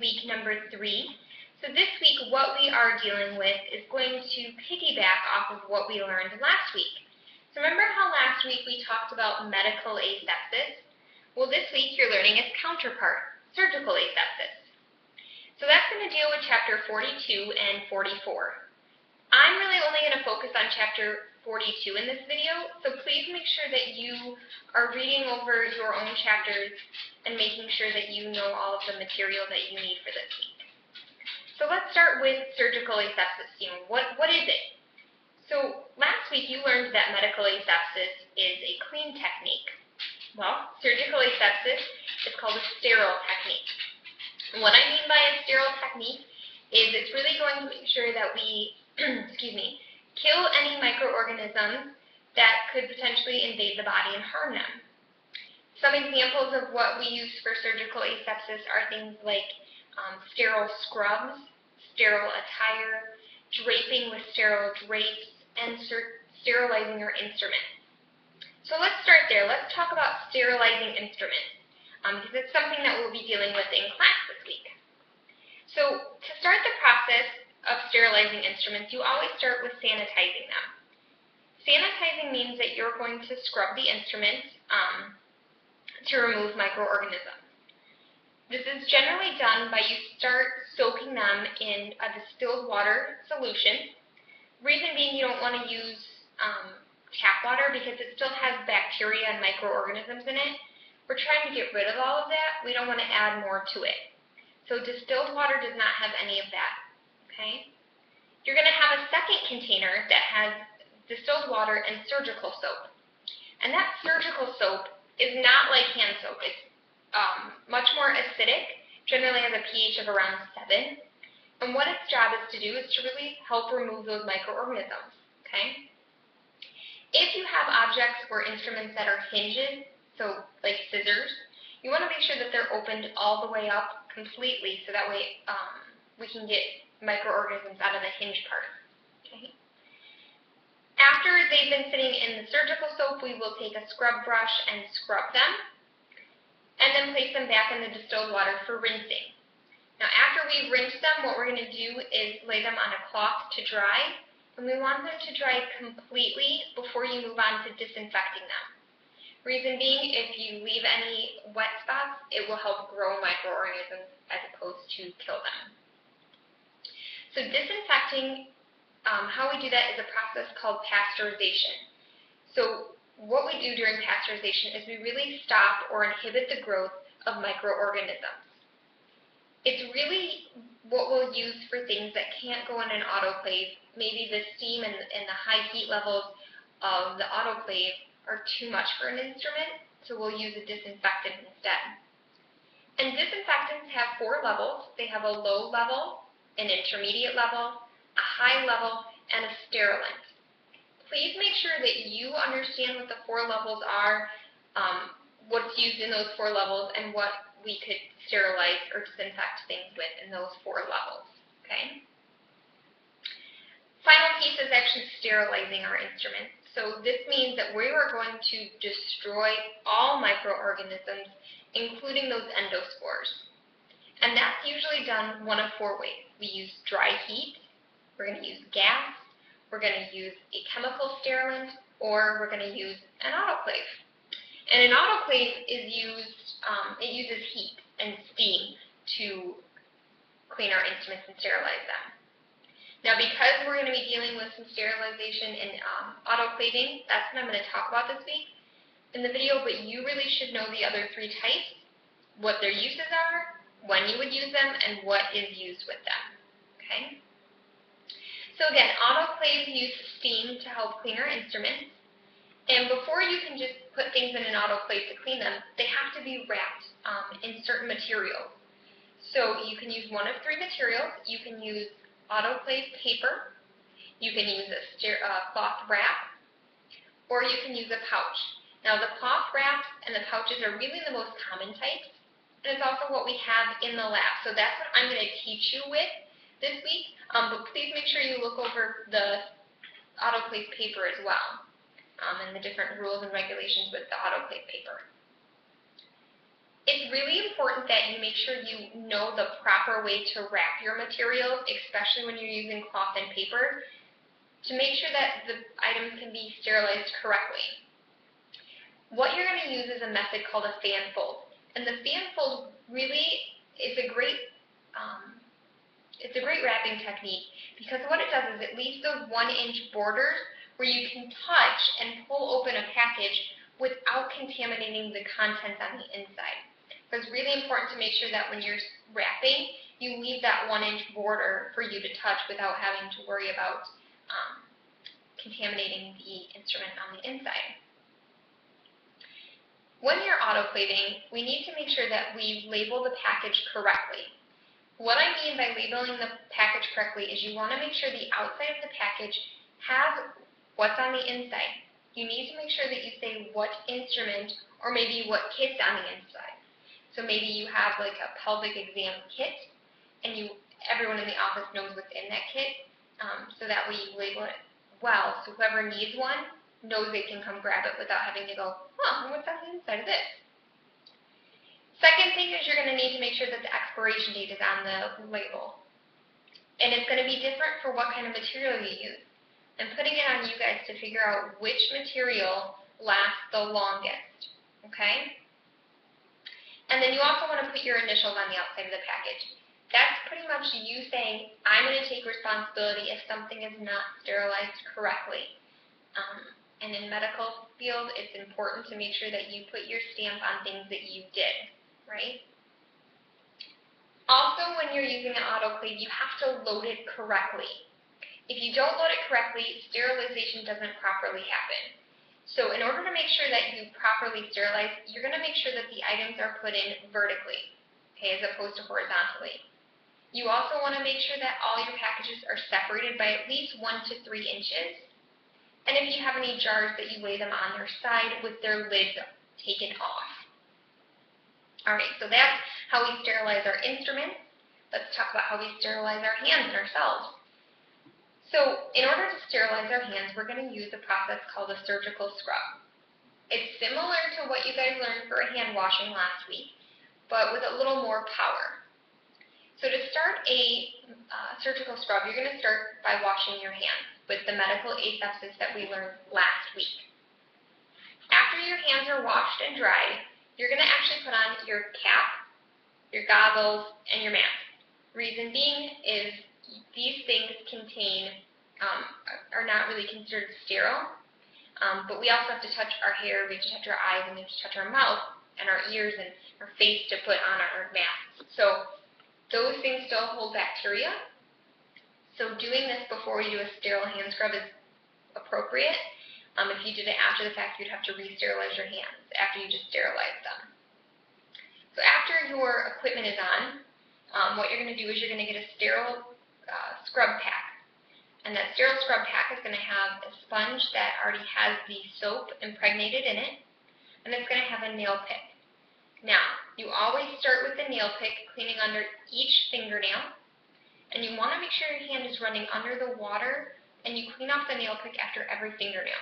week number 3. So this week what we are dealing with is going to piggyback off of what we learned last week. So remember how last week we talked about medical asepsis? Well, this week you're learning its counterpart, surgical asepsis. So that's going to deal with chapter 42 and 44. I'm really only going to focus on chapter 42 in this video, so please make sure that you are reading over your own chapters and making sure that you know all of the material that you need for this week. So let's start with surgical asepsis. What is it? So last week you learned that medical asepsis is a clean technique. Well, surgical asepsis is called a sterile technique. And what I mean by a sterile technique is it's really going to make sure that we kill any microorganisms that could potentially invade the body and harm them. Some examples of what we use for surgical asepsis are things like sterile scrubs, sterile attire, draping with sterile drapes, and sterilizing your instruments. So let's start there. Let's talk about sterilizing instruments, because it's something that we'll be dealing with in class this week. So to start the process of sterilizing instruments, you always start with sanitizing them. Sanitizing means that you're going to scrub the instruments to remove microorganisms. This is generally done by you start soaking them in a distilled water solution. Reason being, you don't want to use tap water because it still has bacteria and microorganisms in it. We're trying to get rid of all of that. We don't want to add more to it. So distilled water does not have any of that. Okay? You're going to have a second container that has distilled water and surgical soap. And that surgical soap is not like hand soap. It's much more acidic, generally has a pH of around 7. And what its job is to do is to really help remove those microorganisms. Okay? If you have objects or instruments that are hinges, so like scissors, you want to make sure that they're opened all the way up completely so that way we can get microorganisms out of the hinge part. Okay. After they've been sitting in the surgical soap, we will take a scrub brush and scrub them, and then place them back in the distilled water for rinsing. Now after we've rinsed them, what we're going to do is lay them on a cloth to dry, and we want them to dry completely before you move on to disinfecting them. Reason being, if you leave any wet spots, it will help grow microorganisms as opposed to kill them. So disinfecting, how we do that is a process called pasteurization. So what we do during pasteurization is we really stop or inhibit the growth of microorganisms. It's really what we'll use for things that can't go in an autoclave. Maybe the steam and the high heat levels of the autoclave are too much for an instrument, so we'll use a disinfectant instead. And disinfectants have 4 levels. They have a low level, an intermediate level, a high level, and a sterilant. Please make sure that you understand what the 4 levels are, what's used in those 4 levels, and what we could sterilize or disinfect things with in those 4 levels. Okay? Final piece is actually sterilizing our instruments. So this means that we are going to destroy all microorganisms, including those endospores. And that's usually done one of 4 ways. We use dry heat, we're going to use gas, we're going to use a chemical sterilant, or we're going to use an autoclave. And an autoclave is used, it uses heat and steam to clean our instruments and sterilize them. Now because we're going to be dealing with some sterilization and autoclaving, that's what I'm going to talk about this week in the video, but you really should know the other 3 types, what their uses are, when you would use them, and what is used with them. Okay? So again, autoclaves use steam to help clean our instruments, and before you can just put things in an autoclave to clean them, they have to be wrapped in certain materials. So you can use one of 3 materials. You can use autoclave paper, you can use a cloth wrap, or you can use a pouch. Now the cloth wrap and the pouches are really the most common types, and it's also what we have in the lab. So that's what I'm going to teach you with this week, but please make sure you look over the autoclave paper as well, and the different rules and regulations with the autoclave paper. It's really important that you make sure you know the proper way to wrap your materials, especially when you're using cloth and paper, to make sure that the items can be sterilized correctly. What you're going to use is a method called a fan fold. And the fan fold really is a great wrapping technique, because what it does is it leaves those 1-inch borders where you can touch and pull open a package without contaminating the contents on the inside. So it's really important to make sure that when you're wrapping, you leave that 1-inch border for you to touch without having to worry about contaminating the instrument on the inside. When you're autoclaving, we need to make sure that we label the package correctly. What I mean by labeling the package correctly is you want to make sure the outside of the package has what's on the inside. You need to make sure that you say what instrument or maybe what kit's on the inside. So maybe you have like a pelvic exam kit, and everyone in the office knows what's in that kit, so that way you label it well, so whoever needs one knows they can come grab it without having to go, what's on the inside of this? Second thing is you're going to need to make sure that the expiration date is on the label. And it's going to be different for what kind of material you use. I'm putting it on you guys to figure out which material lasts the longest, okay? And then you also want to put your initials on the outside of the package. That's pretty much you saying, I'm going to take responsibility if something is not sterilized correctly. And in medical field, it's important to make sure that you put your stamp on things that you did, right? Also, when you're using an autoclave, you have to load it correctly. If you don't load it correctly, sterilization doesn't properly happen. So in order to make sure that you properly sterilize, you're going to make sure that the items are put in vertically, okay, as opposed to horizontally. You also want to make sure that all your packages are separated by at least 1 to 3 inches. And if you have any jars, that you lay them on their side with their lids taken off. Alright, so that's how we sterilize our instruments. Let's talk about how we sterilize our hands and ourselves. So in order to sterilize our hands, we're going to use a process called a surgical scrub. It's similar to what you guys learned for hand washing last week, but with a little more power. So to start a surgical scrub, you're going to start by washing your hands with the medical asepsis that we learned last week. After your hands are washed and dried, you're going to actually put on your cap, your goggles, and your mask. Reason being is these things are not really considered sterile, but we also have to touch our hair, we have to touch our eyes, and we have to touch our mouth and our ears and our face to put on our masks. So those things still hold bacteria. So doing this before we do a sterile hand scrub is appropriate. If you did it after the fact, you'd have to re-sterilize your hands after you just sterilized them. So after your equipment is on, what you're going to do is you're going to get a sterile scrub pack. And that sterile scrub pack is going to have a sponge that already has the soap impregnated in it, and it's going to have a nail pick. Now, you always start with the nail pick, cleaning under each fingernail, and you want to make sure your hand is running under the water, and you clean off the nail pick after every fingernail.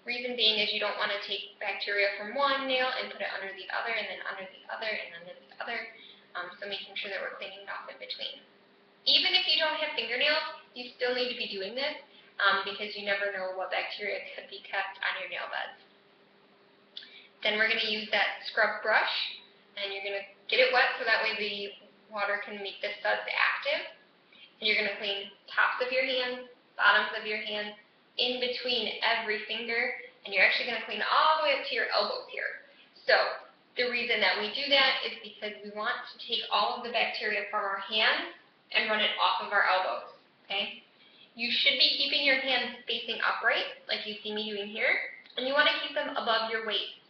Reason being is you don't want to take bacteria from one nail and put it under the other, and then under the other, and under the other, so making sure that we're cleaning it off in between. Even if you don't have fingernails, you still need to be doing this, because you never know what bacteria could be kept on your nail beds. Then we're going to use that scrub brush, and you're going to get it wet so that way the water can make the suds active. And you're going to clean tops of your hands, bottoms of your hands, in between every finger, and you're actually going to clean all the way up to your elbows here. So the reason that we do that is because we want to take all of the bacteria from our hands and run it off of our elbows, okay? You should be keeping your hands facing upright, like you see me doing here, and you want to keep them above your waist.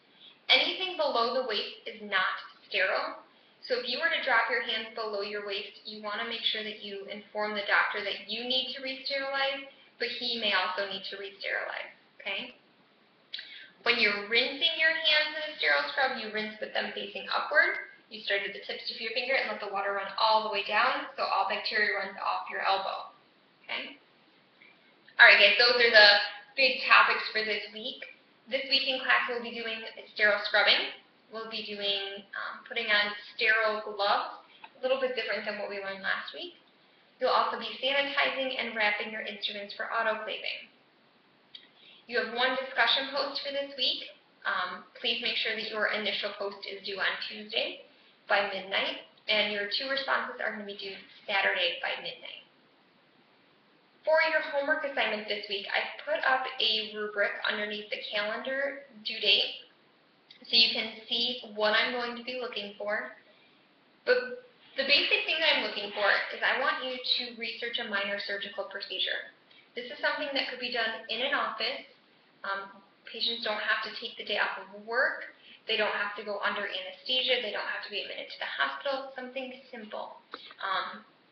Anything below the waist is not sterile, so if you were to drop your hands below your waist, you want to make sure that you inform the doctor that you need to re-sterilize, but he may also need to re-sterilize, okay? When you're rinsing your hands in a sterile scrub, you rinse with them facing upward. You start at the tips of your finger and let the water run all the way down, so all bacteria runs off your elbow, okay? Alright guys, those are the big topics for this week. This week in class we'll be doing sterile scrubbing. we'll be doing putting on sterile gloves, a little bit different than what we learned last week. You'll also be sanitizing and wrapping your instruments for autoclaving. You have one discussion post for this week. Please make sure that your initial post is due on Tuesday by midnight, and your 2 responses are going to be due Saturday by midnight. For your homework assignment this week, I put up a rubric underneath the calendar due date so you can see what I'm going to be looking for. But the basic thing I'm looking for is I want you to research a minor surgical procedure. This is something that could be done in an office. Patients don't have to take the day off of work. They don't have to go under anesthesia. They don't have to be admitted to the hospital. Something simple.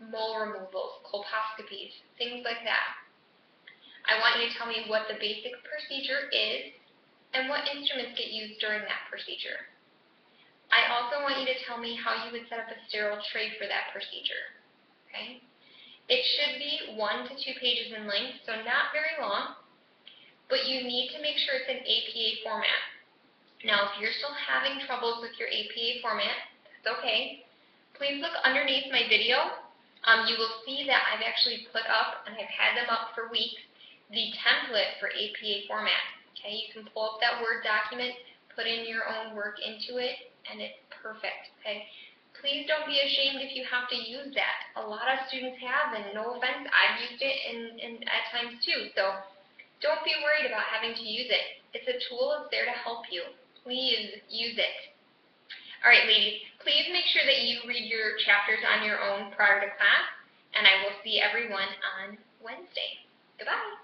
Mole removals, colposcopies, things like that. I want you to tell me what the basic procedure is and what instruments get used during that procedure. I also want you to tell me how you would set up a sterile tray for that procedure. Okay? It should be 1 to 2 pages in length, so not very long, but you need to make sure it's in APA format. Now, if you're still having troubles with your APA format, that's okay. Please look underneath my video. You will see that I've actually put up, and I've had them up for weeks, the template for APA format. Okay, you can pull up that Word document, put in your own work into it, and it's perfect. Okay, please don't be ashamed if you have to use that. A lot of students have, and no offense, I've used it and at times too. So don't be worried about having to use it. It's a tool. It's there to help you. Please use it. All right, ladies, please make sure that you read your chapters on your own prior to class, and I will see everyone on Wednesday. Goodbye.